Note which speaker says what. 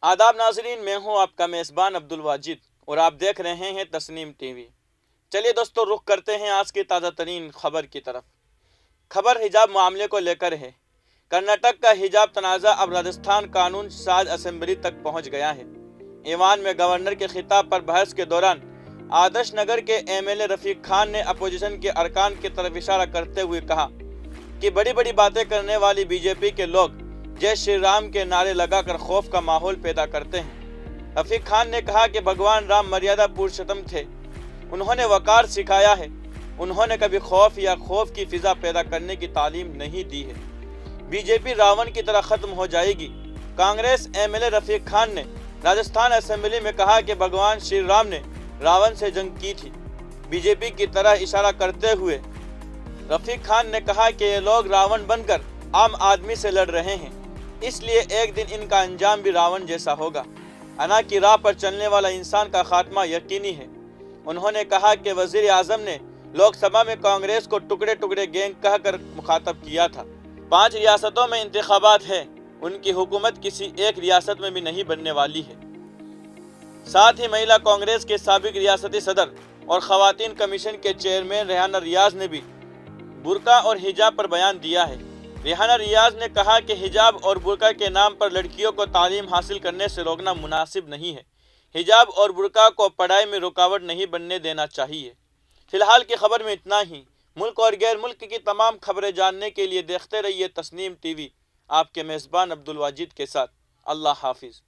Speaker 1: आदाब नाजरीन, मैं हूं आपका मेज़बान अब्दुल वाजिद और आप देख रहे हैं तस्नीम टीवी। चलिए दोस्तों, रुख करते हैं आज की ताज़ा तरीन खबर की तरफ। खबर हिजाब मामले को लेकर है। कर्नाटक का हिजाब तनाज़ा अब राजस्थान कानून साज असेंबली तक पहुंच गया है। ईवान में गवर्नर के खिताब पर बहस के दौरान आदर्श नगर के एमएलए रफीक खान ने अपोजिशन के अरकान की तरफ इशारा करते हुए कहा कि बड़ी बड़ी बातें करने वाली बीजेपी के लोग जय श्री राम के नारे लगाकर खौफ का माहौल पैदा करते हैं। रफीक खान ने कहा कि भगवान राम मर्यादा पुरुषोत्तम थे, उन्होंने वकार सिखाया है, उन्होंने कभी खौफ या खौफ की फिजा पैदा करने की तालीम नहीं दी है। बीजेपी रावण की तरह खत्म हो जाएगी। कांग्रेस एमएलए रफीक खान ने राजस्थान असेंबली में कहा कि भगवान श्री राम ने रावण से जंग की थी। बीजेपी की तरह इशारा करते हुए रफीक खान ने कहा कि ये लोग रावण बनकर आम आदमी से लड़ रहे हैं, इसलिए एक दिन इनका अंजाम भी रावण जैसा होगा। अना की राह पर चलने वाला इंसान का खात्मा यकीनी है। उन्होंने कहा कि वजीर आजम ने लोकसभा में कांग्रेस को टुकड़े टुकड़े गैंग कहकर मुखातब किया था। 5 रियासतों में इंतखाबात है, उनकी हुकूमत किसी एक रियासत में भी नहीं बनने वाली है। साथ ही महिला कांग्रेस के साबिक रियासती सदर और खवातीन कमीशन के चेयरमैन रेहाना रियाज ने भी बुर्का और हिजाब पर बयान दिया है। रेहाना रियाज ने कहा कि हिजाब और बुर्का के नाम पर लड़कियों को तालीम हासिल करने से रोकना मुनासिब नहीं है। हिजाब और बुर्का को पढ़ाई में रुकावट नहीं बनने देना चाहिए। फिलहाल की खबर में इतना ही। मुल्क और गैर मुल्क की तमाम खबरें जानने के लिए देखते रहिए तस्नीम टीवी। आपके मेज़बान अब्दुल वाजिद के साथ। अल्लाह हाफिज़।